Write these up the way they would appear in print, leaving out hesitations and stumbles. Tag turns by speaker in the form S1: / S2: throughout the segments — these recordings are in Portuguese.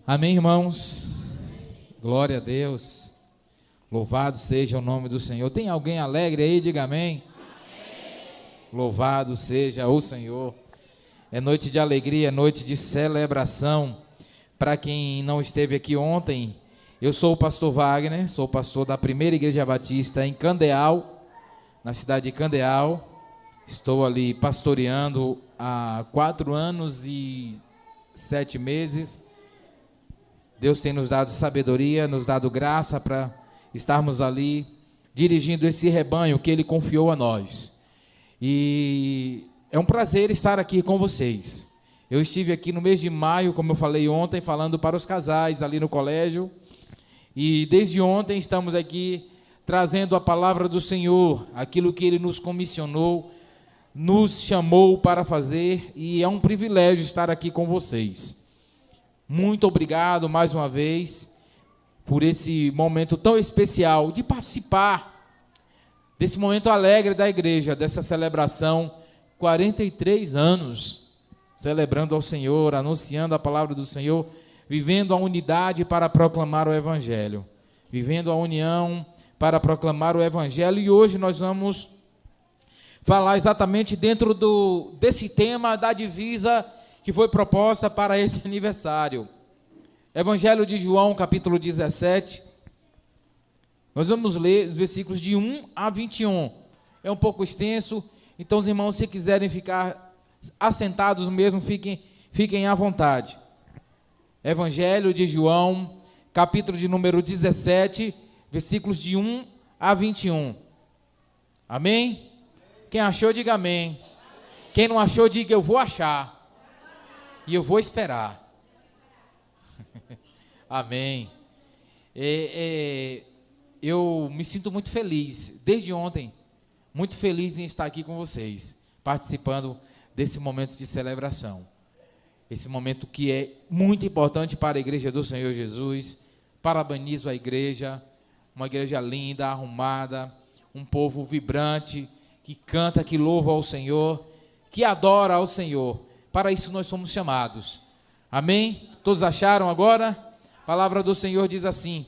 S1: Amém, irmãos? Glória a Deus. Louvado seja o nome do Senhor. Tem alguém alegre aí? Diga amém. Amém. Louvado seja o Senhor. É noite de alegria, é noite de celebração. Para quem não esteve aqui ontem, eu sou o pastor Wagner, sou pastor da Primeira Igreja Batista em Candeal, na cidade de Candeal. Estou ali pastoreando há 4 anos e 7 meses. Deus tem nos dado sabedoria, nos dado graça para estarmos ali dirigindo esse rebanho que Ele confiou a nós. E é um prazer estar aqui com vocês. Eu estive aqui no mês de maio, como eu falei ontem, falando para os casais ali no colégio. E desde ontem estamos aqui trazendo a palavra do Senhor, aquilo que Ele nos comissionou, nos chamou para fazer, e é um privilégio estar aqui com vocês. Muito obrigado mais uma vez por esse momento tão especial de participar desse momento alegre da igreja, dessa celebração, 43 anos, celebrando ao Senhor, anunciando a palavra do Senhor, vivendo a unidade para proclamar o Evangelho, vivendo a união para proclamar o Evangelho, e hoje nós vamos falar exatamente dentro desse tema da divisa que foi proposta para esse aniversário. Evangelho de João, capítulo 17. Nós vamos ler os versículos de 1 a 21. É um pouco extenso, então os irmãos, se quiserem ficar assentados mesmo, fiquem à vontade. Evangelho de João, capítulo de número 17, versículos de 1 a 21. Amém? Quem achou, diga amém. Quem não achou, diga eu vou achar. E eu vou esperar. Amém. Eu me sinto muito feliz, desde ontem, muito feliz em estar aqui com vocês, participando desse momento de celebração. Esse momento que é muito importante para a igreja do Senhor Jesus. Parabenizo a igreja, uma igreja linda, arrumada, um povo vibrante, que canta, que louva ao Senhor, que adora ao Senhor. Para isso nós somos chamados. Amém? Todos acharam agora? A palavra do Senhor diz assim: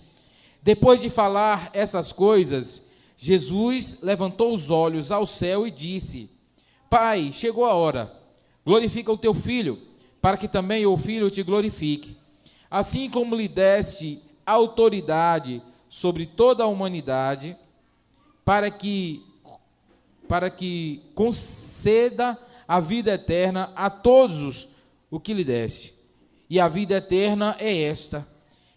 S1: depois de falar essas coisas, Jesus levantou os olhos ao céu e disse: Pai, chegou a hora, glorifica o teu Filho, para que também o Filho te glorifique. Assim como lhe deste autoridade sobre toda a humanidade, para que conceda a vida eterna a todos o que lhe deste. E a vida eterna é esta: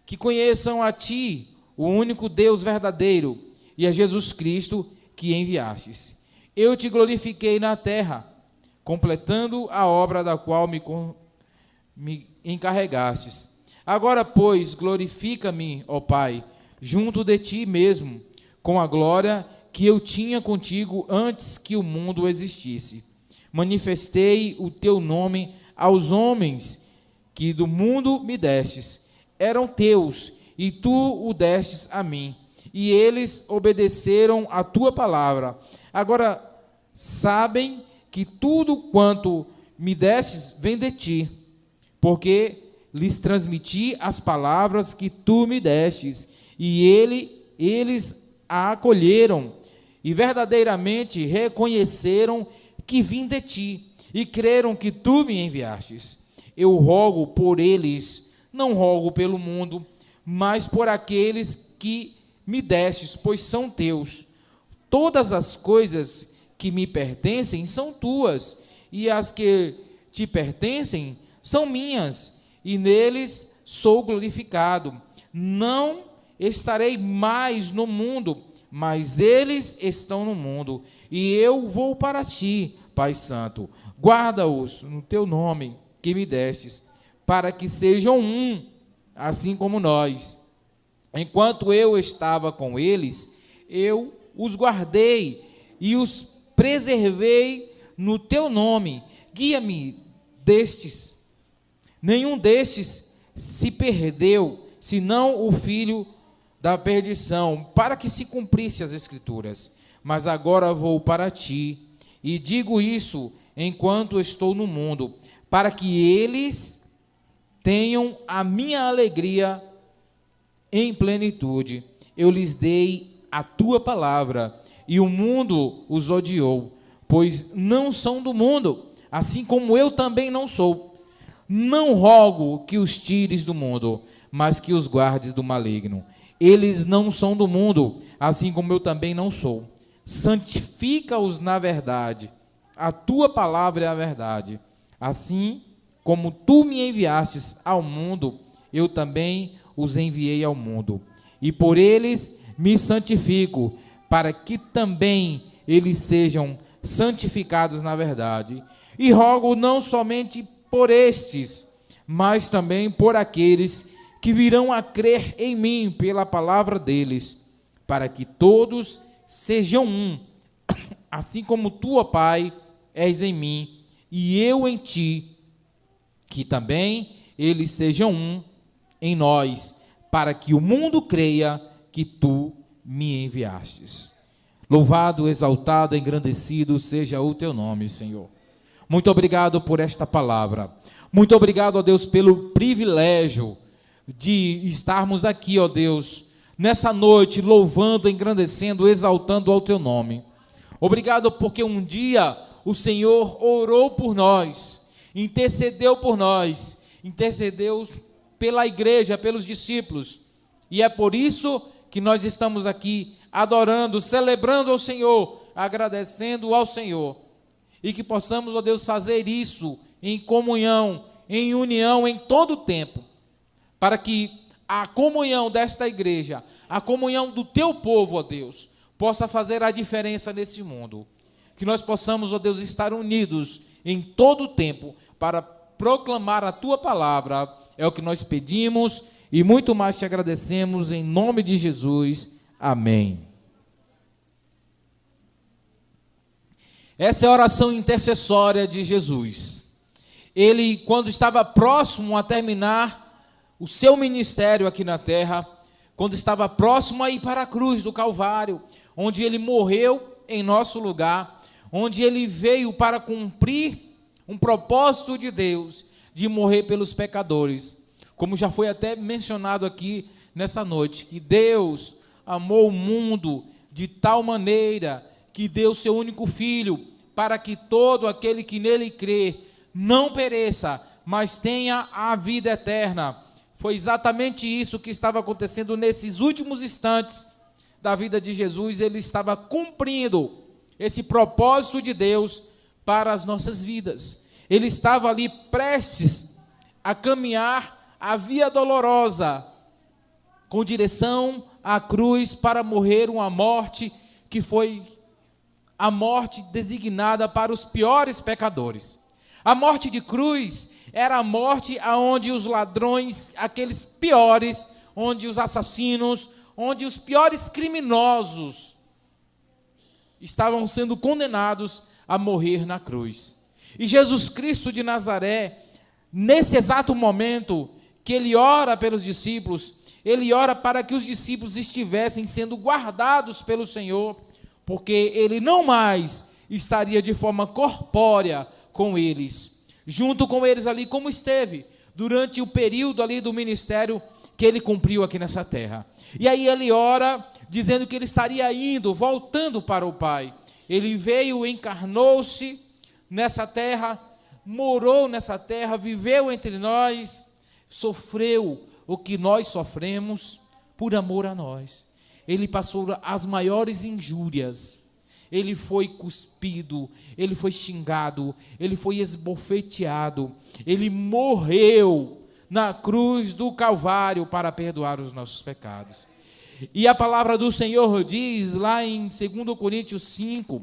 S1: que conheçam a ti, o único Deus verdadeiro, e a Jesus Cristo que enviastes. Eu te glorifiquei na terra, completando a obra da qual me encarregastes. Agora, pois, glorifica-me, ó Pai, junto de ti mesmo, com a glória que eu tinha contigo antes que o mundo existisse. Manifestei o teu nome aos homens que do mundo me destes. Eram teus, e tu o destes a mim, e eles obedeceram a tua palavra. Agora sabem que tudo quanto me destes vem de ti, porque lhes transmiti as palavras que tu me destes, e eles a acolheram, e verdadeiramente reconheceram que vim de ti, e creram que tu me enviastes. Eu rogo por eles, não rogo pelo mundo, mas por aqueles que me destes, pois são teus. Todas as coisas que me pertencem são tuas, e as que te pertencem são minhas, e neles sou glorificado. Não estarei mais no mundo, mas eles estão no mundo, e eu vou para ti, Pai Santo. Guarda-os no teu nome que me destes, para que sejam um, assim como nós. Enquanto eu estava com eles, eu os guardei e os preservei no teu nome. Guia-me destes. Nenhum destes se perdeu, senão o filho da perdição, para que se cumprisse as Escrituras. Mas agora vou para ti, e digo isso enquanto estou no mundo, para que eles tenham a minha alegria em plenitude. Eu lhes dei a tua palavra, e o mundo os odiou, pois não são do mundo, assim como eu também não sou. Não rogo que os tires do mundo, mas que os guardes do maligno. Eles não são do mundo, assim como eu também não sou. Santifica-os na verdade. A tua palavra é a verdade. Assim como tu me enviastes ao mundo, eu também os enviei ao mundo. E por eles me santifico, para que também eles sejam santificados na verdade. E rogo não somente por estes, mas também por aqueles que virão a crer em mim pela palavra deles, para que todos sejam um, assim como tu, ó Pai, és em mim, e eu em ti, que também eles sejam um em nós, para que o mundo creia que tu me enviastes. Louvado, exaltado, engrandecido seja o teu nome, Senhor. Muito obrigado por esta palavra. Muito obrigado, ó Deus, pelo privilégio de estarmos aqui, ó Deus, nessa noite, louvando, engrandecendo, exaltando ao teu nome. Obrigado porque um dia o Senhor orou por nós, intercedeu por nós, intercedeu pela igreja, pelos discípulos, e é por isso que nós estamos aqui adorando, celebrando ao Senhor, agradecendo ao Senhor, e que possamos, ó Deus, fazer isso em comunhão, em união, em todo o tempo, para que a comunhão desta igreja, a comunhão do teu povo, ó Deus, possa fazer a diferença nesse mundo. Que nós possamos, ó Deus, estar unidos em todo o tempo para proclamar a tua palavra. É o que nós pedimos e muito mais te agradecemos em nome de Jesus. Amém. Essa é a oração intercessória de Jesus. Ele, quando estava próximo a terminar o seu ministério aqui na terra, quando estava próximo a ir para a cruz do Calvário, onde ele morreu em nosso lugar, onde ele veio para cumprir um propósito de Deus, de morrer pelos pecadores. Como já foi até mencionado aqui nessa noite, que Deus amou o mundo de tal maneira que deu seu único filho, para que todo aquele que nele crê não pereça, mas tenha a vida eterna. Foi exatamente isso que estava acontecendo nesses últimos instantes da vida de Jesus. Ele estava cumprindo esse propósito de Deus para as nossas vidas. Ele estava ali prestes a caminhar a via dolorosa, com direção à cruz, para morrer uma morte que foi a morte designada para os piores pecadores. A morte de cruz era a morte onde os ladrões, aqueles piores, onde os assassinos, onde os piores criminosos estavam sendo condenados a morrer na cruz. E Jesus Cristo de Nazaré, nesse exato momento que ele ora pelos discípulos, ele ora para que os discípulos estivessem sendo guardados pelo Senhor, porque ele não mais estaria de forma corpórea com eles, junto com eles ali, como esteve durante o período ali do ministério que ele cumpriu aqui nessa terra. E aí ele ora dizendo que ele estaria indo, voltando para o Pai. Ele veio, encarnou-se nessa terra, morou nessa terra, viveu entre nós, sofreu o que nós sofremos por amor a nós. Ele passou as maiores injúrias, ele foi cuspido, ele foi xingado, ele foi esbofeteado, ele morreu na cruz do Calvário para perdoar os nossos pecados. E a palavra do Senhor diz lá em 2 Coríntios 5,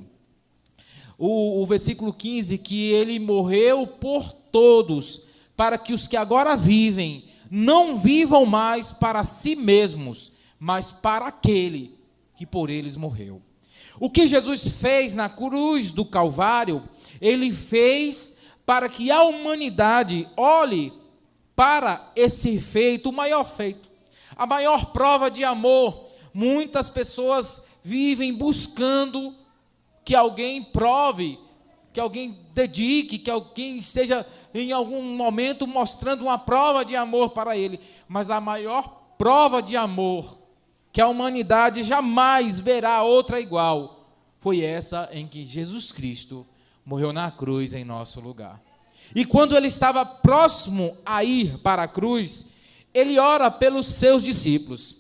S1: o versículo 15, que ele morreu por todos, para que os que agora vivem não vivam mais para si mesmos, mas para aquele que por eles morreu. O que Jesus fez na cruz do Calvário, ele fez para que a humanidade olhe para esse feito, o maior feito, a maior prova de amor. Muitas pessoas vivem buscando que alguém prove, que alguém dedique, que alguém esteja em algum momento mostrando uma prova de amor para ele, mas a maior prova de amor que a humanidade jamais verá outra igual foi essa em que Jesus Cristo morreu na cruz em nosso lugar. E quando ele estava próximo a ir para a cruz, ele ora pelos seus discípulos,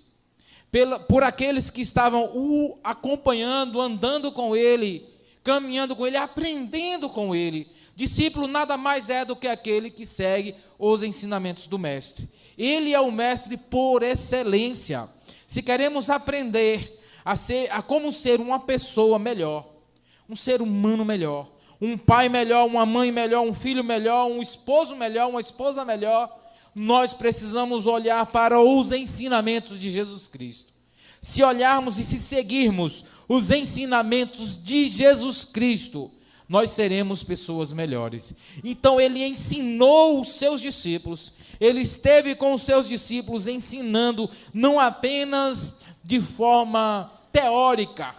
S1: por aqueles que estavam o acompanhando, andando com ele, caminhando com ele, aprendendo com ele. Discípulo nada mais é do que aquele que segue os ensinamentos do mestre. Ele é o mestre por excelência. Se queremos aprender a como ser uma pessoa melhor, um ser humano melhor, um pai melhor, uma mãe melhor, um filho melhor, um esposo melhor, uma esposa melhor, nós precisamos olhar para os ensinamentos de Jesus Cristo. Se olharmos e se seguirmos os ensinamentos de Jesus Cristo, nós seremos pessoas melhores. Então ele ensinou os seus discípulos, ele esteve com os seus discípulos ensinando, não apenas de forma teórica,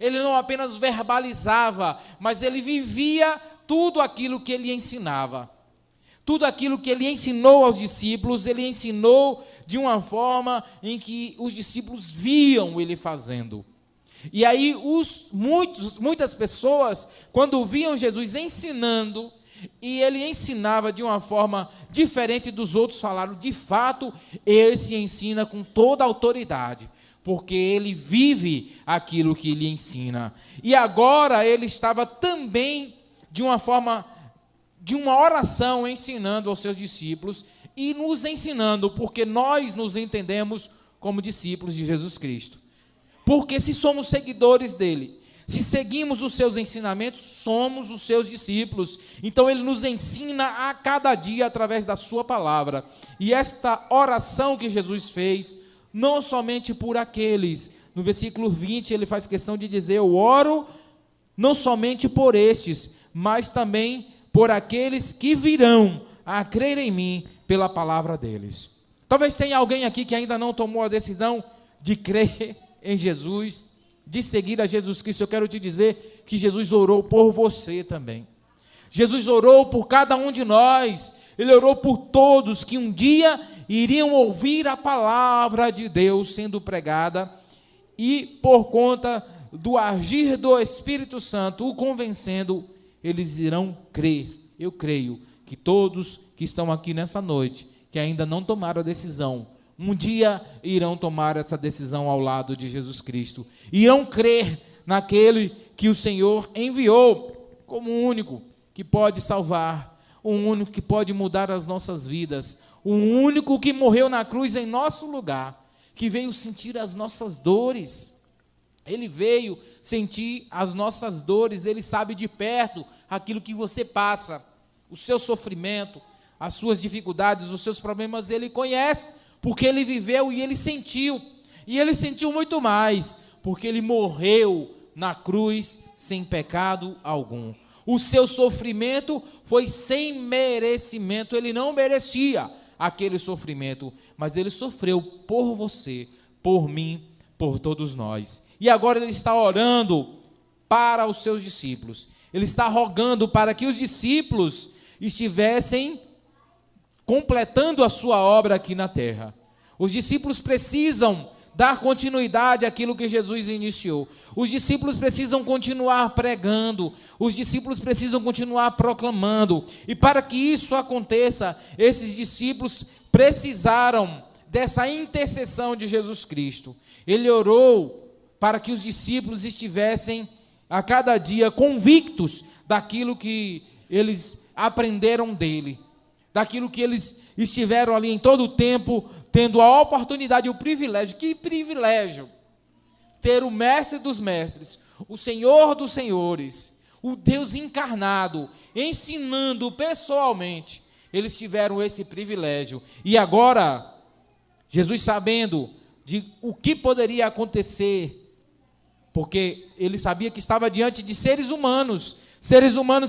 S1: ele não apenas verbalizava, mas ele vivia tudo aquilo que ele ensinava. Tudo aquilo que ele ensinou aos discípulos, ele ensinou de uma forma em que os discípulos viam ele fazendo. E aí muitas pessoas, quando viam Jesus ensinando, e ele ensinava de uma forma diferente dos outros, falaram, de fato, esse ensina com toda a autoridade, porque ele vive aquilo que ele ensina. E agora ele estava também, de uma oração, ensinando aos seus discípulos e nos ensinando, porque nós nos entendemos como discípulos de Jesus Cristo. Porque se somos seguidores dele, se seguimos os seus ensinamentos, somos os seus discípulos. Então ele nos ensina a cada dia através da sua palavra. E esta oração que Jesus fez, não somente por aqueles, no versículo 20 ele faz questão de dizer, eu oro não somente por estes, mas também por aqueles que virão a crer em mim pela palavra deles. Talvez tenha alguém aqui que ainda não tomou a decisão de crer em Jesus, de seguir a Jesus Cristo. Eu quero te dizer que Jesus orou por você também. Jesus orou por cada um de nós. Ele orou por todos que um dia iriam ouvir a palavra de Deus sendo pregada e por conta do agir do Espírito Santo, o convencendo, eles irão crer. Eu creio que todos que estão aqui nessa noite, que ainda não tomaram a decisão, um dia irão tomar essa decisão ao lado de Jesus Cristo. Irão crer naquele que o Senhor enviou como o único que pode salvar, o único que pode mudar as nossas vidas, o único que morreu na cruz em nosso lugar, que veio sentir as nossas dores. Ele veio sentir as nossas dores, ele sabe de perto aquilo que você passa, o seu sofrimento, as suas dificuldades, os seus problemas, ele conhece, porque ele viveu e ele sentiu muito mais, porque ele morreu na cruz sem pecado algum. O seu sofrimento foi sem merecimento, ele não merecia aquele sofrimento, mas ele sofreu por você, por mim, por todos nós. E agora ele está orando para os seus discípulos, ele está rogando para que os discípulos estivessem completando a sua obra aqui na terra. Os discípulos precisam dar continuidade àquilo que Jesus iniciou. Os discípulos precisam continuar pregando. Os discípulos precisam continuar proclamando. E para que isso aconteça, esses discípulos precisaram dessa intercessão de Jesus Cristo. Ele orou para que os discípulos estivessem a cada dia convictos daquilo que eles aprenderam dele, daquilo que eles estiveram ali em todo o tempo, tendo a oportunidade e o privilégio. Que privilégio ter o mestre dos mestres, o Senhor dos senhores, o Deus encarnado, ensinando pessoalmente. Eles tiveram esse privilégio. E agora, Jesus, sabendo de o que poderia acontecer, porque ele sabia que estava diante de seres humanos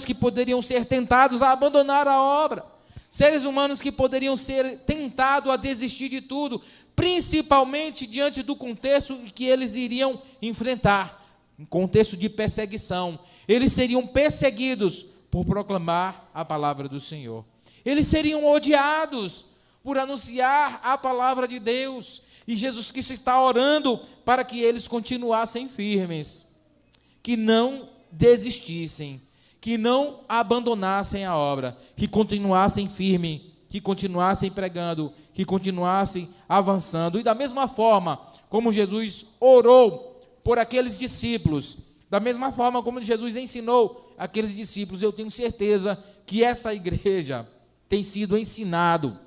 S1: que poderiam ser tentados a abandonar a obra, seres humanos que poderiam ser tentados a desistir de tudo, principalmente diante do contexto que eles iriam enfrentar, um contexto de perseguição. Eles seriam perseguidos por proclamar a palavra do Senhor. Eles seriam odiados por anunciar a palavra de Deus. E Jesus Cristo está orando para que eles continuassem firmes, que não desistissem, que não abandonassem a obra, que continuassem firmes, que continuassem pregando, que continuassem avançando. E da mesma forma como Jesus orou por aqueles discípulos, da mesma forma como Jesus ensinou aqueles discípulos, eu tenho certeza que essa igreja tem sido ensinado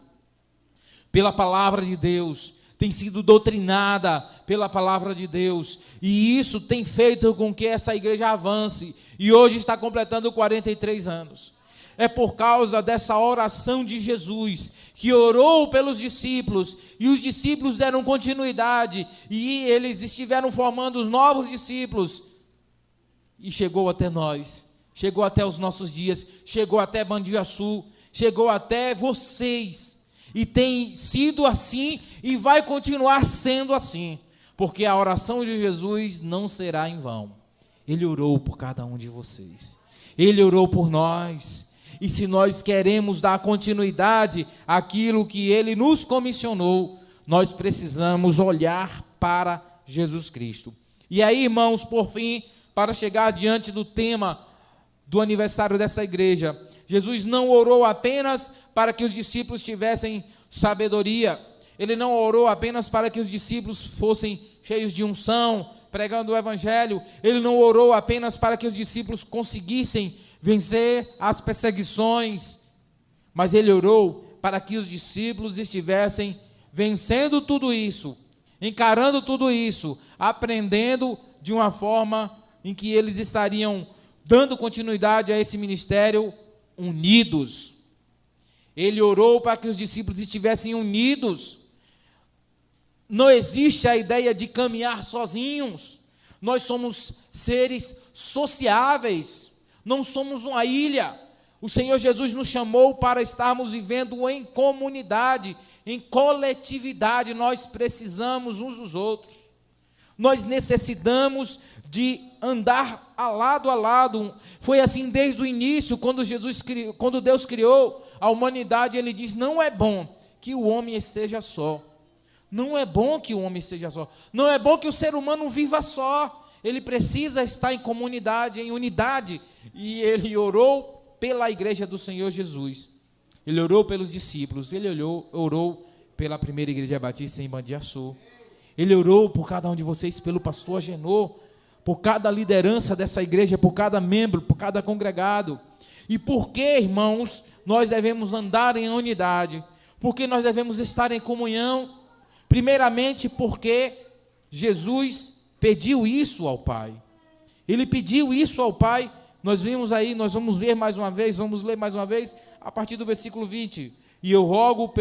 S1: pela palavra de Deus, tem sido doutrinada pela palavra de Deus, e isso tem feito com que essa igreja avance, e hoje está completando 43 anos. É por causa dessa oração de Jesus, que orou pelos discípulos, e os discípulos deram continuidade, e eles estiveram formando os novos discípulos, e chegou até nós, chegou até os nossos dias, chegou até Mandiaçu, chegou até vocês, e tem sido assim, e vai continuar sendo assim, porque a oração de Jesus não será em vão. Ele orou por cada um de vocês, Ele orou por nós, e se nós queremos dar continuidade àquilo que Ele nos comissionou, nós precisamos olhar para Jesus Cristo. E aí, irmãos, por fim, para chegar diante do tema do aniversário dessa igreja, Jesus não orou apenas para que os discípulos tivessem sabedoria, Ele não orou apenas para que os discípulos fossem cheios de unção, pregando o evangelho, Ele não orou apenas para que os discípulos conseguissem vencer as perseguições, mas Ele orou para que os discípulos estivessem vencendo tudo isso, encarando tudo isso, aprendendo de uma forma em que eles estariam dando continuidade a esse ministério unidos. Ele orou para que os discípulos estivessem unidos. Não existe a ideia de caminhar sozinhos. Nós somos seres sociáveis, não somos uma ilha. O Senhor Jesus nos chamou para estarmos vivendo em comunidade, em coletividade. Nós precisamos uns dos outros. Nós necessitamos de andar lado a lado. Foi assim desde o início, quando Deus criou a humanidade, Ele diz: não é bom que o homem esteja só. Não é bom que o homem esteja só. Não é bom que o ser humano viva só. Ele precisa estar em comunidade, em unidade. E Ele orou pela igreja do Senhor Jesus. Ele orou pelos discípulos. Ele orou pela primeira igreja batista em Mandiaçu. Ele orou por cada um de vocês, pelo pastor Agenor, por cada liderança dessa igreja, por cada membro, por cada congregado. E por que, irmãos, nós devemos andar em unidade? Por que nós devemos estar em comunhão? Primeiramente porque Jesus pediu isso ao Pai. Ele pediu isso ao Pai. Nós vimos aí, nós vamos ver mais uma vez, vamos ler mais uma vez, a partir do versículo 20. E eu rogo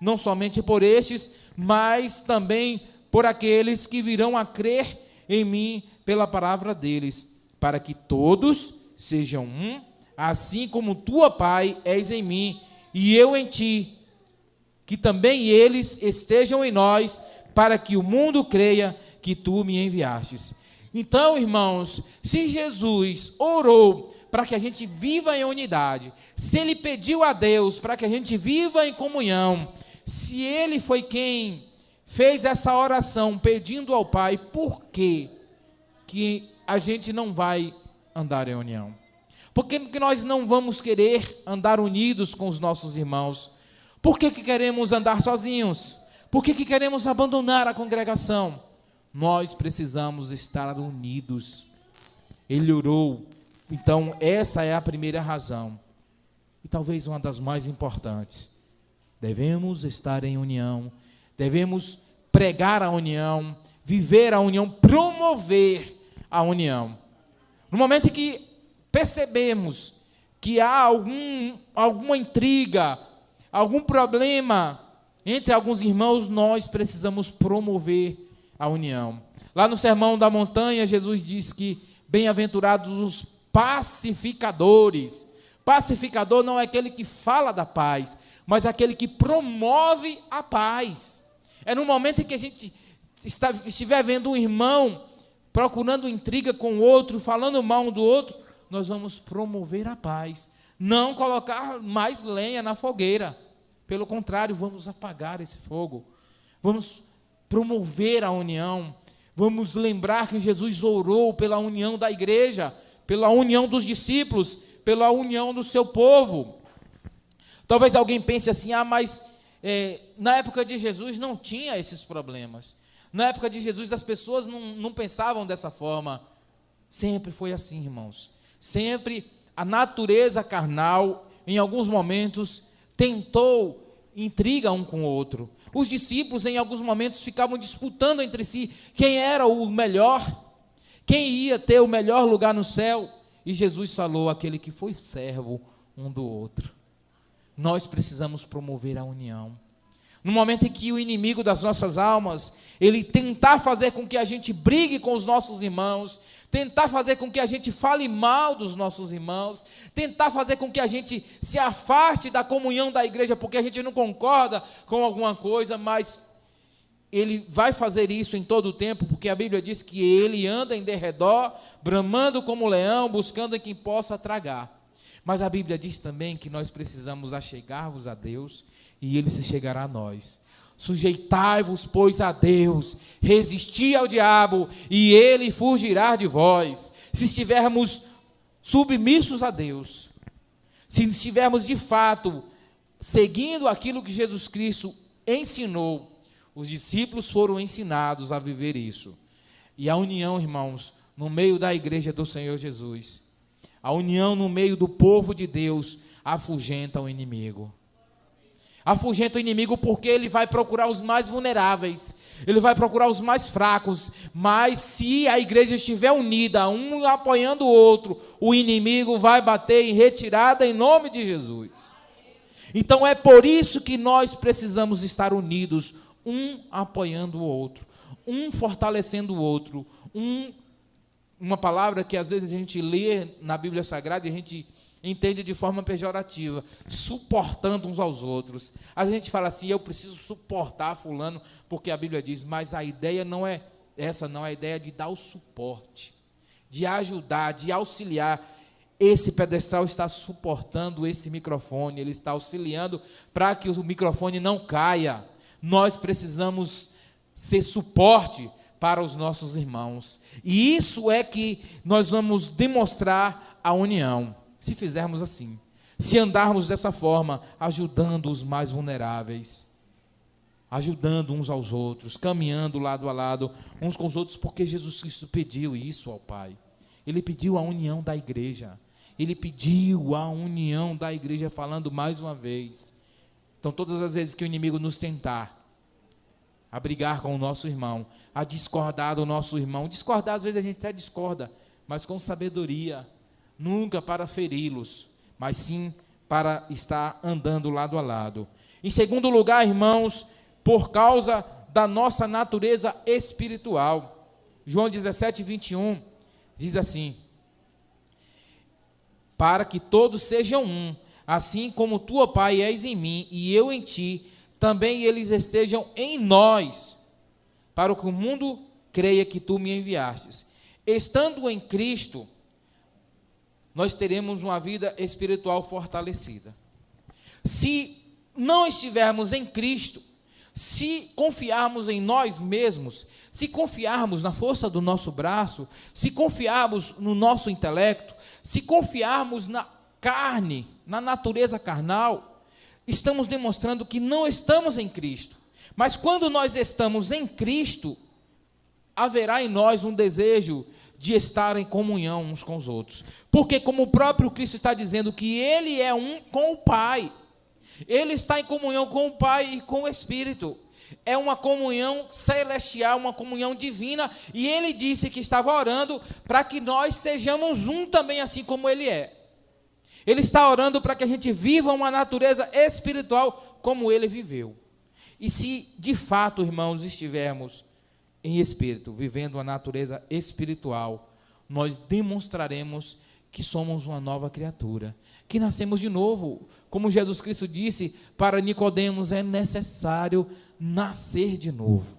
S1: não somente por estes, mas também por aqueles que virão a crer em mim pela palavra deles, para que todos sejam um, assim como tu, ó Pai, és em mim, e eu em ti, que também eles estejam em nós, para que o mundo creia que tu me enviastes. Então, irmãos, se Jesus orou para que a gente viva em unidade, se Ele pediu a Deus para que a gente viva em comunhão, se Ele foi quem fez essa oração pedindo ao Pai, por que a gente não vai andar em união? Por que nós não vamos querer andar unidos com os nossos irmãos? Por que queremos andar sozinhos? Por que queremos abandonar a congregação? Nós precisamos estar unidos. Ele orou. Então, essa é a primeira razão. E talvez uma das mais importantes. Devemos estar em união. Devemos pregar a união, viver a união, promover a união. No momento em que percebemos que há alguma intriga, algum problema entre alguns irmãos, nós precisamos promover a união. Lá no Sermão da Montanha, Jesus diz que bem-aventurados os pacificadores. Pacificador não é aquele que fala da paz, mas aquele que promove a paz. É no momento em que a gente estiver vendo um irmão procurando intriga com o outro, falando mal um do outro, nós vamos promover a paz. não colocar mais lenha na fogueira. Pelo contrário, vamos apagar esse fogo. Vamos promover a união. Vamos lembrar que Jesus orou pela união da igreja, pela união dos discípulos, pela união do seu povo. Talvez alguém pense assim, mas na época de Jesus não tinha esses problemas. Na época de Jesus as pessoas não pensavam dessa forma. Sempre foi assim, irmãos. Sempre a natureza carnal, em alguns momentos, tentou intriga um com o outro. Os discípulos, em alguns momentos, ficavam disputando entre si quem era o melhor, quem ia ter o melhor lugar no céu. E Jesus falou, aquele que foi servo um do outro. Nós precisamos promover a união. No momento em que o inimigo das nossas almas, ele tentar fazer com que a gente brigue com os nossos irmãos, tentar fazer com que a gente fale mal dos nossos irmãos, tentar fazer com que a gente se afaste da comunhão da igreja, porque a gente não concorda com alguma coisa, mas ele vai fazer isso em todo o tempo, porque a Bíblia diz que ele anda em derredor, bramando como leão, buscando em quem possa tragar. Mas a Bíblia diz também que nós precisamos achegar-vos a Deus, e ele se chegará a nós. Sujeitai-vos, pois, a Deus, resisti ao diabo, e ele fugirá de vós. Se estivermos submissos a Deus, se estivermos de fato seguindo aquilo que Jesus Cristo ensinou, os discípulos foram ensinados a viver isso. E a união, irmãos, no meio da igreja do Senhor Jesus, a união no meio do povo de Deus, afugenta o inimigo. Afugenta o inimigo porque ele vai procurar os mais vulneráveis, ele vai procurar os mais fracos, mas se a igreja estiver unida, um apoiando o outro, o inimigo vai bater em retirada em nome de Jesus. Então é por isso que nós precisamos estar unidos, um apoiando o outro, um fortalecendo o outro, uma palavra que às vezes a gente lê na Bíblia Sagrada e a gente entende de forma pejorativa, suportando uns aos outros. A gente fala assim, eu preciso suportar fulano, porque a Bíblia diz, mas a ideia não é essa, não, a ideia de dar o suporte, de ajudar, de auxiliar. Esse pedestal está suportando esse microfone, ele está auxiliando para que o microfone não caia. Nós precisamos ser suporte para os nossos irmãos, e isso é que nós vamos demonstrar a união. Se fizermos assim, se andarmos dessa forma, ajudando os mais vulneráveis, ajudando uns aos outros, caminhando lado a lado, uns com os outros, porque Jesus Cristo pediu isso ao Pai. Ele pediu a união da igreja. Ele pediu a união da igreja, falando mais uma vez. Então, todas as vezes que o inimigo nos tentar a brigar com o nosso irmão, a discordar do nosso irmão, discordar, às vezes a gente até discorda, mas com sabedoria, nunca para feri-los, mas sim para estar andando lado a lado. Em segundo lugar, irmãos, por causa da nossa natureza espiritual. João 17, 21, diz assim, para que todos sejam um, assim como tu, ó Pai, és em mim, e eu em ti, também eles estejam em nós, para que o mundo creia que tu me enviastes. Estando em Cristo, nós teremos uma vida espiritual fortalecida. Se não estivermos em Cristo, se confiarmos em nós mesmos, se confiarmos na força do nosso braço, se confiarmos no nosso intelecto, se confiarmos na carne, na natureza carnal, estamos demonstrando que não estamos em Cristo. Mas quando nós estamos em Cristo, haverá em nós um desejo de estar em comunhão uns com os outros. Porque como o próprio Cristo está dizendo que Ele é um com o Pai, Ele está em comunhão com o Pai e com o Espírito. É uma comunhão celestial, uma comunhão divina, e Ele disse que estava orando para que nós sejamos um também, assim como Ele é. Ele está orando para que a gente viva uma natureza espiritual como Ele viveu. E se de fato, irmãos, estivermos em espírito, vivendo a natureza espiritual, nós demonstraremos que somos uma nova criatura, que nascemos de novo. Como Jesus Cristo disse para Nicodemos, é necessário nascer de novo.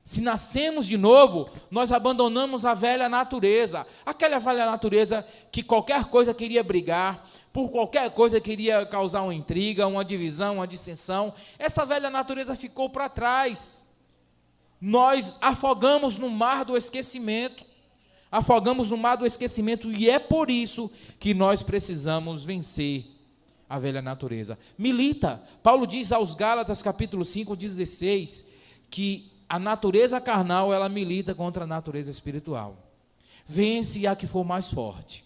S1: Se nascemos de novo, nós abandonamos a velha natureza. Aquela velha natureza que qualquer coisa queria brigar, por qualquer coisa queria causar uma intriga, uma divisão, uma dissensão. Essa velha natureza ficou para trás. Nós afogamos no mar do esquecimento. Afogamos no mar do esquecimento, e é por isso que nós precisamos vencer a velha natureza. Milita. Paulo diz aos Gálatas, capítulo 5, 16, que a natureza carnal, ela milita contra a natureza espiritual. Vence a que for mais forte.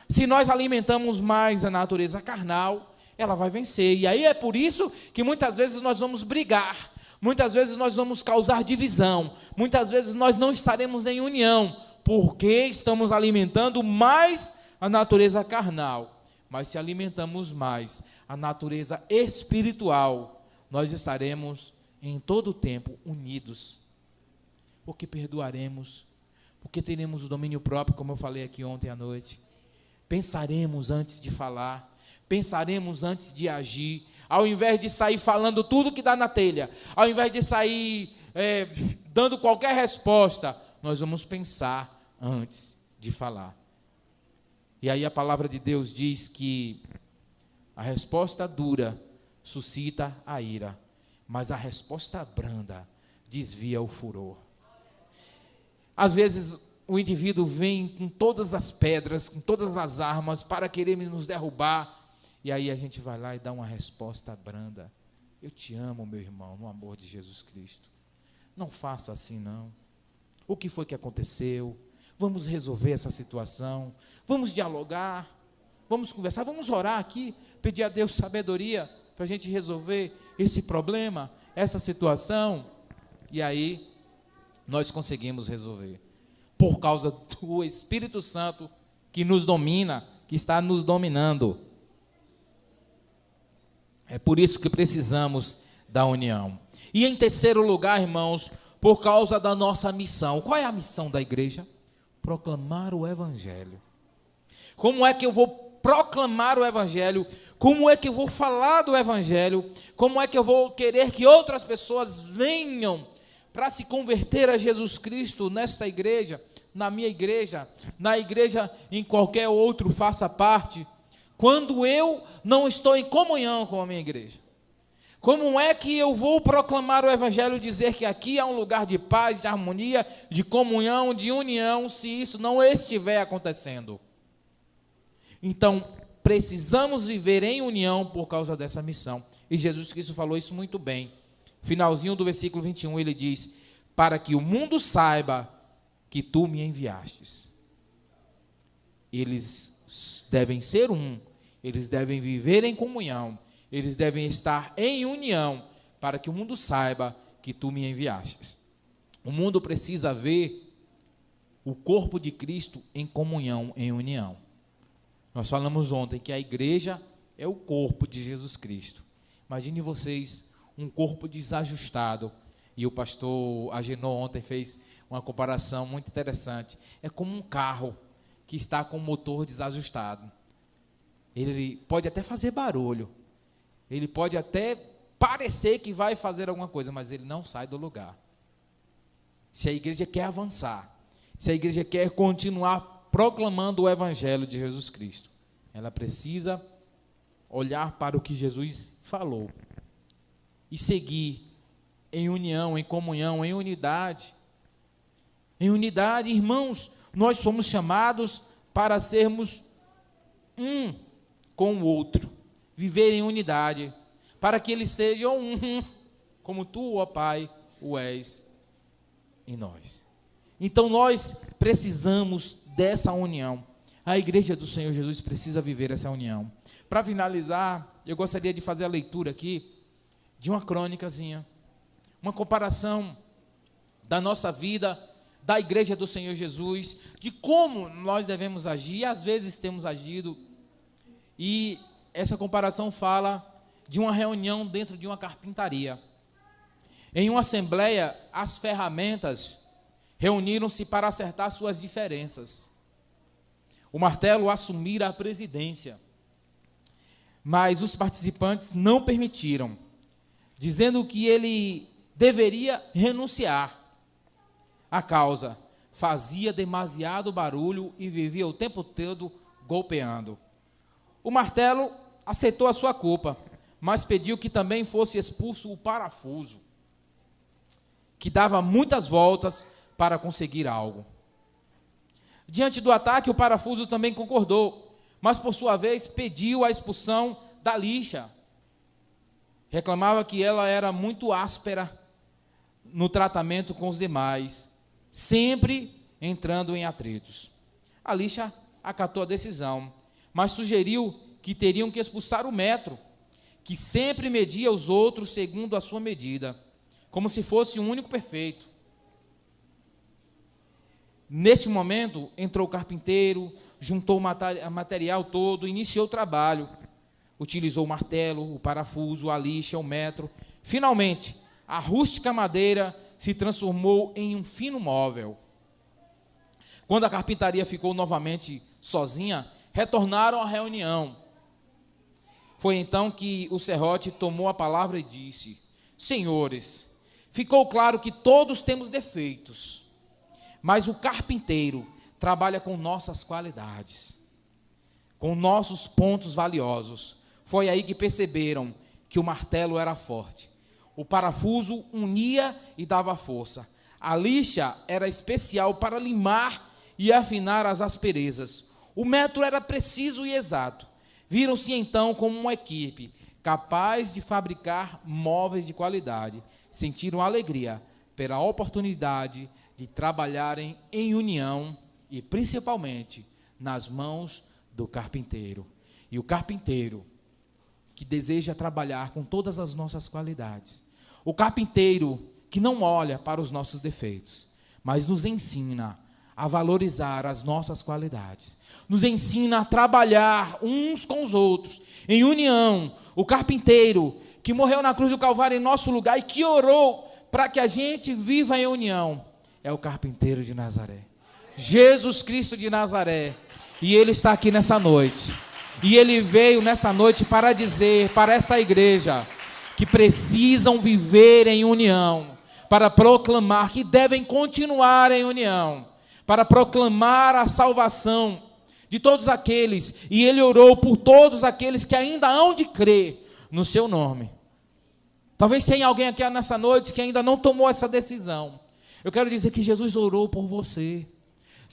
S1: Se nós alimentamos mais a natureza carnal, ela vai vencer. E aí é por isso que muitas vezes nós vamos brigar. Muitas vezes nós vamos causar divisão. Muitas vezes nós não estaremos em união, porque estamos alimentando mais a natureza carnal. Mas se alimentamos mais a natureza espiritual, nós estaremos em todo o tempo unidos, porque perdoaremos, porque teremos o domínio próprio, como eu falei aqui ontem à noite. Pensaremos antes de falar, pensaremos antes de agir, ao invés de sair falando tudo que dá na telha, ao invés de sair dando qualquer resposta, nós vamos pensar antes de falar. E aí a palavra de Deus diz que a resposta dura suscita a ira, mas a resposta branda desvia o furor. Às vezes o indivíduo vem com todas as pedras, com todas as armas para querer nos derrubar, e aí a gente vai lá e dá uma resposta branda. Eu te amo, meu irmão, no amor de Jesus Cristo. Não faça assim, não. O que foi que aconteceu? Vamos resolver essa situação, vamos dialogar, vamos conversar, vamos orar aqui, pedir a Deus sabedoria para a gente resolver esse problema, essa situação, e aí nós conseguimos resolver, por causa do Espírito Santo que nos domina, que está nos dominando. É por isso que precisamos da união. E em terceiro lugar, irmãos, por causa da nossa missão. Qual é a missão da igreja? Proclamar o Evangelho. Como é que eu vou proclamar o Evangelho? Como é que eu vou falar do Evangelho? Como é que eu vou querer que outras pessoas venham para se converter a Jesus Cristo nesta igreja, na minha igreja, na igreja em qualquer outro faça parte, quando eu não estou em comunhão com a minha igreja? Como é que eu vou proclamar o Evangelho, dizer que aqui é um lugar de paz, de harmonia, de comunhão, de união, se isso não estiver acontecendo? Então, precisamos viver em união por causa dessa missão. E Jesus Cristo falou isso muito bem. Finalzinho do versículo 21, ele diz: para que o mundo saiba que tu me enviastes. Eles devem ser um, eles devem viver em comunhão, eles devem estar em união, para que o mundo saiba que tu me enviastes. O mundo precisa ver o corpo de Cristo em comunhão, em união. Nós falamos ontem que a igreja é o corpo de Jesus Cristo. Imagine vocês um corpo desajustado. E o pastor Agenor ontem fez uma comparação muito interessante. É como um carro que está com o motor desajustado. Ele pode até fazer barulho, ele pode até parecer que vai fazer alguma coisa, mas ele não sai do lugar. Se a igreja quer avançar, se a igreja quer continuar proclamando o Evangelho de Jesus Cristo, ela precisa olhar para o que Jesus falou e seguir em união, em comunhão, em unidade. Em unidade, irmãos, nós somos chamados para sermos um com o outro, viver em unidade, para que eles sejam um, como tu, ó Pai, o és em nós. Então nós precisamos dessa união. A igreja do Senhor Jesus precisa viver essa união. Para finalizar, eu gostaria de fazer a leitura aqui de uma crônicazinha, uma comparação da nossa vida, da igreja do Senhor Jesus, de como nós devemos agir, e às vezes temos agido. E essa comparação fala de uma reunião dentro de uma carpintaria. Em uma assembleia, as ferramentas reuniram-se para acertar suas diferenças. O martelo assumira a presidência, mas os participantes não permitiram, dizendo que ele deveria renunciar. a causa. Fazia demasiado barulho e vivia o tempo todo golpeando. O martelo aceitou a sua culpa, mas pediu que também fosse expulso o parafuso, que dava muitas voltas para conseguir algo. Diante do ataque, o parafuso também concordou, mas por sua vez pediu a expulsão da lixa. Reclamava que ela era muito áspera no tratamento com os demais, sempre entrando em atritos. A lixa acatou a decisão, mas sugeriu que teriam que expulsar o metro, que sempre media os outros segundo a sua medida, como se fosse o único perfeito. Neste momento, entrou o carpinteiro, juntou o material todo, iniciou o trabalho. Utilizou o martelo, o parafuso, a lixa, o metro. Finalmente, a rústica madeira se transformou em um fino móvel. Quando a carpintaria ficou novamente sozinha, retornaram à reunião. Foi então que o serrote tomou a palavra e disse: Senhores, ficou claro que todos temos defeitos, mas o carpinteiro trabalha com nossas qualidades, com nossos pontos valiosos. Foi aí que perceberam que o martelo era forte, o parafuso unia e dava força, a lixa era especial para limar e afinar as asperezas, o metro era preciso e exato. Viram-se então como uma equipe capaz de fabricar móveis de qualidade. Sentiram alegria pela oportunidade de trabalharem em união e principalmente nas mãos do carpinteiro. E o carpinteiro que deseja trabalhar com todas as nossas qualidades. O carpinteiro que não olha para os nossos defeitos, mas nos ensina a valorizar as nossas qualidades. Nos ensina a trabalhar uns com os outros, em união. O carpinteiro que morreu na cruz do Calvário em nosso lugar e que orou para que a gente viva em união, é o carpinteiro de Nazaré. Jesus Cristo de Nazaré. E Ele está aqui nessa noite. E Ele veio nessa noite para dizer para essa igreja que precisam viver em união, para proclamar que devem continuar em união, para proclamar a salvação de todos aqueles, e Ele orou por todos aqueles que ainda hão de crer no seu nome. Talvez tenha alguém aqui nessa noite que ainda não tomou essa decisão. Eu quero dizer que Jesus orou por você.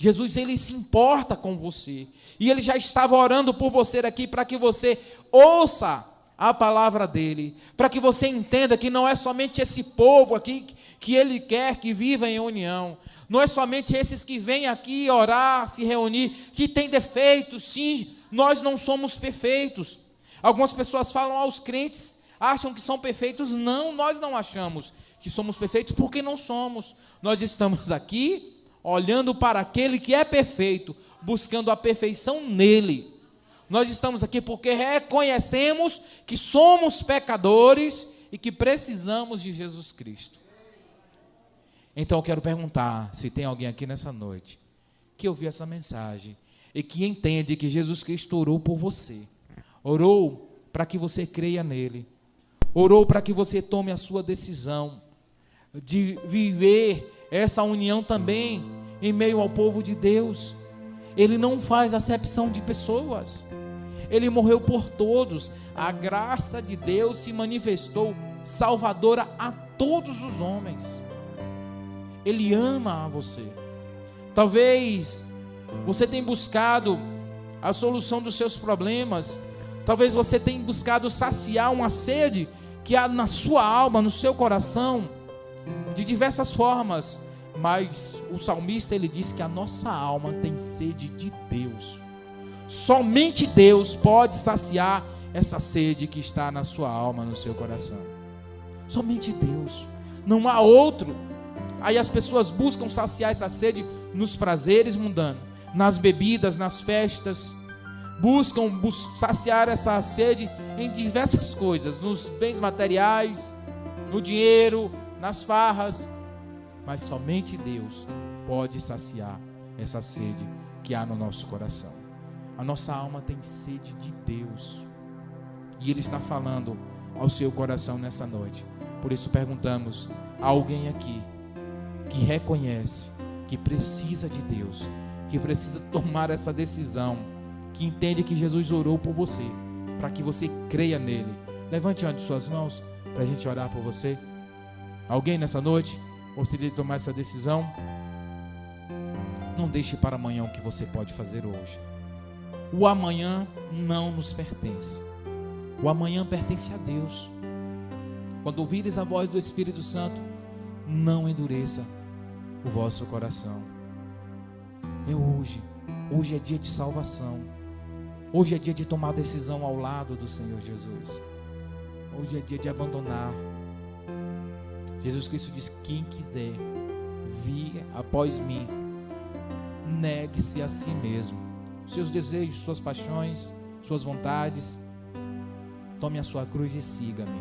S1: Jesus, Ele se importa com você, e Ele já estava orando por você aqui, para que você ouça a palavra dEle, para que você entenda que não é somente esse povo aqui que Ele quer que viva em união, não é somente esses que vêm aqui orar, se reunir, que tem defeitos. Sim, nós não somos perfeitos. Algumas pessoas falam aos crentes, acham que são perfeitos. Não, nós não achamos que somos perfeitos, porque não somos. Nós estamos aqui olhando para aquele que é perfeito, buscando a perfeição nele. Nós estamos aqui porque reconhecemos que somos pecadores e que precisamos de Jesus Cristo. Então eu quero perguntar se tem alguém aqui nessa noite que ouviu essa mensagem e que entende que Jesus Cristo orou por você, orou para que você creia nele, orou para que você tome a sua decisão de viver essa união também em meio ao povo de Deus. Ele não faz acepção de pessoas, Ele morreu por todos. A graça de Deus se manifestou salvadora a todos os homens. Ele ama a você. Talvez você tenha buscado a solução dos seus problemas, talvez você tenha buscado saciar uma sede que há na sua alma, no seu coração, de diversas formas, mas o salmista, ele diz que a nossa alma tem sede de Deus. Somente Deus pode saciar essa sede que está na sua alma, no seu coração. Somente Deus, não há outro. Aí as pessoas buscam saciar essa sede nos prazeres mundanos, nas bebidas, nas festas, buscam saciar essa sede em diversas coisas, nos bens materiais, no dinheiro, nas farras, mas somente Deus pode saciar essa sede que há no nosso coração. A nossa alma tem sede de Deus, e Ele está falando ao seu coração nessa noite. Por isso perguntamos: há alguém aqui que reconhece que precisa de Deus, que precisa tomar essa decisão, que entende que Jesus orou por você, para que você creia nele. Levante uma de suas mãos para a gente orar por você. Alguém nessa noite gostaria de tomar essa decisão? Não deixe para amanhã o que você pode fazer hoje. O amanhã não nos pertence. O amanhã pertence a Deus. Quando ouvires a voz do Espírito Santo, não endureça o vosso coração. É hoje. Hoje é dia de salvação. Hoje é dia de tomar decisão ao lado do Senhor Jesus. Hoje é dia de abandonar. Jesus Cristo diz: quem quiser vir após mim, negue-se a si mesmo. Seus desejos, suas paixões, suas vontades. Tome a sua cruz e siga-me.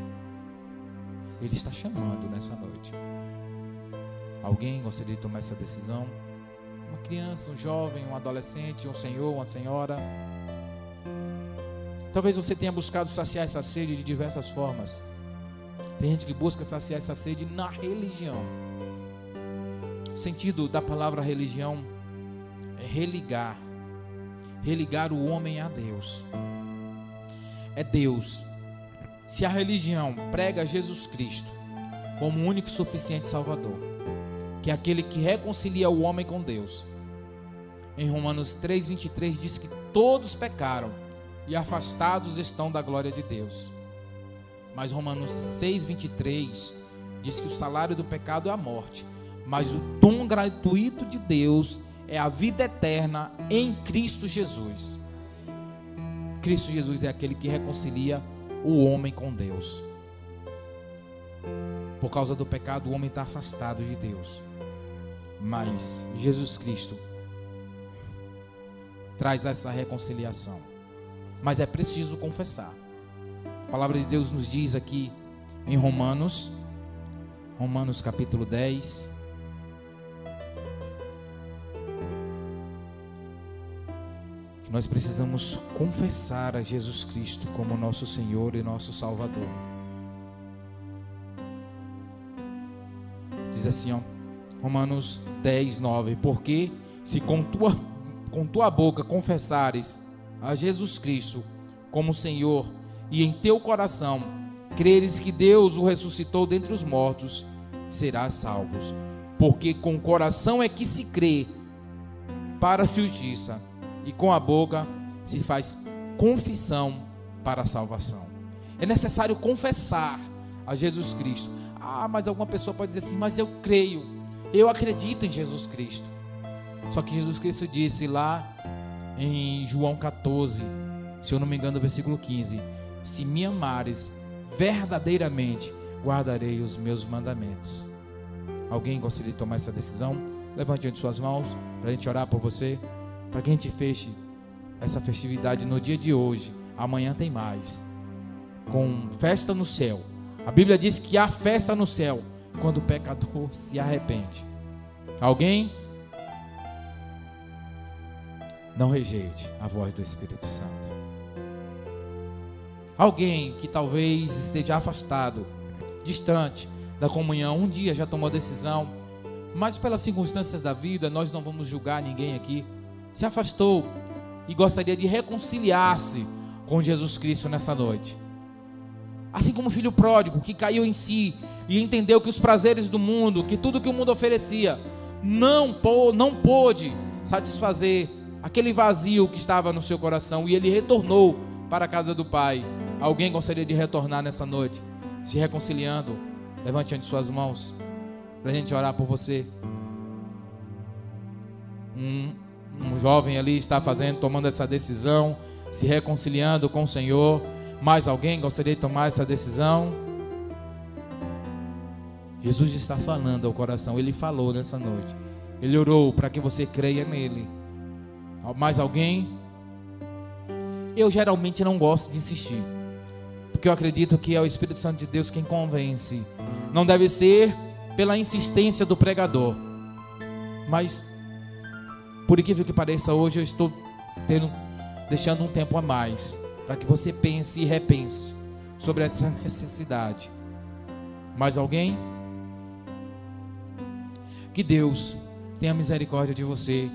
S1: Ele está chamando nessa noite. Alguém gostaria de tomar essa decisão? Uma criança, um jovem, um adolescente, um senhor, uma senhora. Talvez você tenha buscado saciar essa sede de diversas formas. Tem gente que busca saciar essa sede na religião. O sentido da palavra religião é religar. Religar o homem a Deus. É Deus. Se a religião prega Jesus Cristo como o único e suficiente Salvador, que é aquele que reconcilia o homem com Deus, em Romanos 3:23 diz que todos pecaram e afastados estão da glória de Deus. Mas Romanos 6:23 diz que o salário do pecado é a morte, mas o dom gratuito de Deus é a vida eterna em Cristo Jesus. Cristo Jesus é aquele que reconcilia o homem com Deus. Por causa do pecado, o homem está afastado de Deus. Mas Jesus Cristo traz essa reconciliação. Mas é preciso confessar. A palavra de Deus nos diz aqui em Romanos capítulo 10, que nós precisamos confessar a Jesus Cristo como nosso Senhor e nosso Salvador. Diz assim, ó, Romanos 10, 9: porque se com tua boca confessares a Jesus Cristo como Senhor, e em teu coração creres que Deus o ressuscitou dentre os mortos, serás salvos. Porque com o coração é que se crê para a justiça, e com a boca se faz confissão para a salvação. É necessário confessar a Jesus Cristo. Mas alguma pessoa pode dizer assim: mas eu creio, eu acredito em Jesus Cristo. Só que Jesus Cristo disse lá em João 14, se eu não me engano, versículo 15: se me amares verdadeiramente, guardarei os meus mandamentos. Alguém gostaria de tomar essa decisão? Levante diante de suas mãos para a gente orar por você, para que a gente feche essa festividade no dia de hoje. Amanhã tem mais, com festa no céu. A Bíblia diz que há festa no céu quando o pecador se arrepende. Alguém? Não rejeite a voz do Espírito Santo. Alguém que talvez esteja afastado, distante da comunhão, um dia já tomou decisão, mas pelas circunstâncias da vida, nós não vamos julgar ninguém aqui, se afastou e gostaria de reconciliar-se com Jesus Cristo nessa noite. Assim como o filho pródigo que caiu em si e entendeu que os prazeres do mundo, que tudo que o mundo oferecia, não pôde satisfazer aquele vazio que estava no seu coração, e ele retornou para a casa do Pai. Alguém gostaria de retornar nessa noite, se reconciliando? Levante ante suas mãos para a gente orar por você. Um jovem ali está tomando essa decisão, se reconciliando com o Senhor. Mais alguém gostaria de tomar essa decisão? Jesus está falando ao coração. Ele falou nessa noite. Ele orou para que você creia nele. Mais alguém? Eu geralmente não gosto de insistir, porque eu acredito que é o Espírito Santo de Deus quem convence. Não deve ser pela insistência do pregador. Mas, por incrível que pareça, hoje eu estou deixando um tempo a mais, para que você pense e repense sobre essa necessidade. Mais alguém? Que Deus tenha misericórdia de você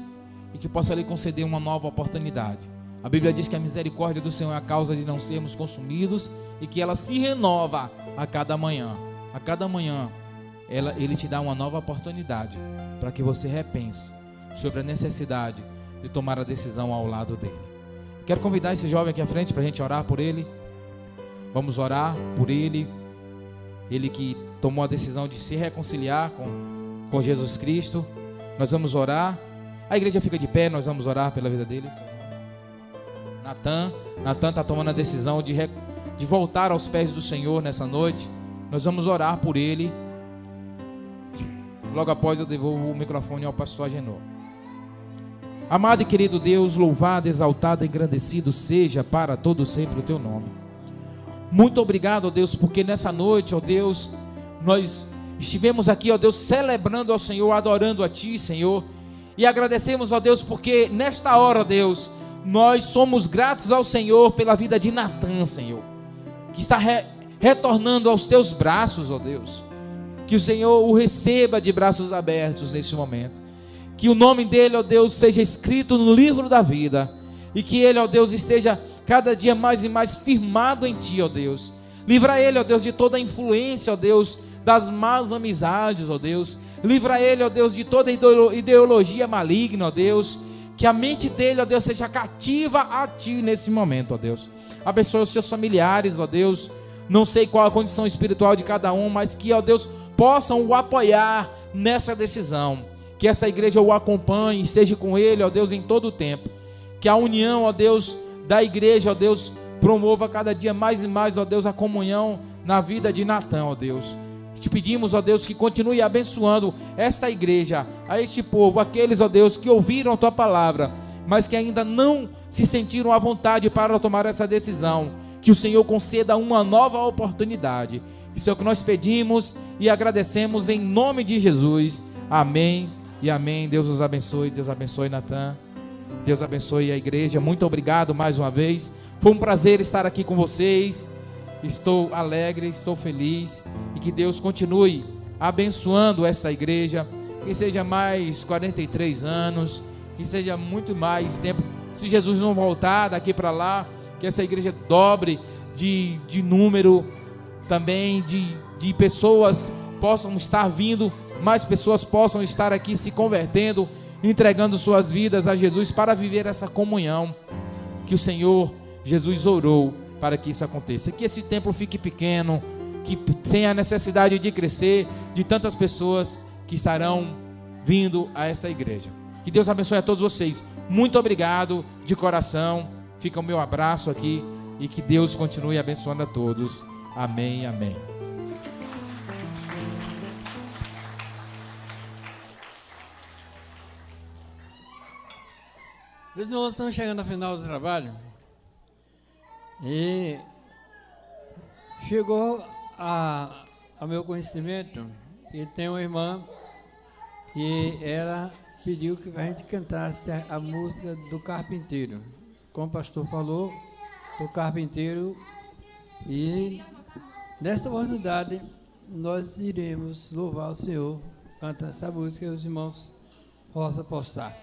S1: e que possa lhe conceder uma nova oportunidade. A Bíblia diz que a misericórdia do Senhor é a causa de não sermos consumidos e que ela se renova a cada manhã. A cada manhã Ele te dá uma nova oportunidade para que você repense sobre a necessidade de tomar a decisão ao lado dele. Quero convidar esse jovem aqui à frente para a gente orar por ele. Vamos orar por ele. Ele que tomou a decisão de se reconciliar com Jesus Cristo. Nós vamos orar. A igreja fica de pé, nós vamos orar pela vida deles. Natan está tomando a decisão de voltar aos pés do Senhor nessa noite. Nós vamos orar por ele. Logo após eu devolvo o microfone ao pastor Agenor. Amado e querido Deus, louvado, exaltado, engrandecido seja para todo sempre o teu nome. Muito obrigado, ó Deus, porque nessa noite, ó Deus, nós estivemos aqui, ó Deus, celebrando ao Senhor, adorando a Ti, Senhor, e agradecemos, ó Deus, porque nesta hora, ó Deus, nós somos gratos ao Senhor pela vida de Natan, Senhor, que está retornando aos Teus braços, ó Deus. Que o Senhor o receba de braços abertos nesse momento. Que o nome dele, ó Deus, seja escrito no livro da vida. E que ele, ó Deus, esteja cada dia mais e mais firmado em Ti, ó Deus. Livra ele, ó Deus, de toda a influência, ó Deus, das más amizades, ó Deus. Livra ele, ó Deus, de toda ideologia maligna, ó Deus. Que a mente dele, ó Deus, seja cativa a Ti nesse momento, ó Deus. Abençoe os seus familiares, ó Deus. Não sei qual a condição espiritual de cada um, mas que, ó Deus, possam o apoiar nessa decisão. Que essa igreja o acompanhe, esteja com ele, ó Deus, em todo o tempo. Que a união, ó Deus, da igreja, ó Deus, promova cada dia mais e mais, ó Deus, a comunhão na vida de Natan, ó Deus. Te pedimos, ó Deus, que continue abençoando esta igreja, a este povo, aqueles, ó Deus, que ouviram a Tua palavra, mas que ainda não se sentiram à vontade para tomar essa decisão. Que o Senhor conceda uma nova oportunidade. Isso é o que nós pedimos e agradecemos em nome de Jesus. Amém e amém. Deus os abençoe. Deus abençoe Natan. Deus abençoe a igreja. Muito obrigado mais uma vez. Foi um prazer estar aqui com vocês. Estou alegre, estou feliz. E que Deus continue abençoando essa igreja. Que seja mais 43 anos. Que seja muito mais tempo. Se Jesus não voltar daqui para lá, que essa igreja dobre de número também, de pessoas possam estar vindo, mais pessoas possam estar aqui se convertendo, entregando suas vidas a Jesus para viver essa comunhão que o Senhor Jesus orou para que isso aconteça. Que esse templo fique pequeno, que tenha a necessidade de crescer, de tantas pessoas que estarão vindo a essa igreja. Que Deus abençoe a todos vocês. Muito obrigado de coração. Fica o meu abraço aqui e que Deus continue abençoando a todos. Amém, amém.
S2: Meus irmãos, estamos chegando ao final do trabalho e chegou ao meu conhecimento que tem uma irmã que ela pediu que a gente cantasse a música do Carpinteiro. Como o pastor falou, o Carpinteiro, e nessa oportunidade nós iremos louvar o Senhor cantando essa música e os irmãos possam postar.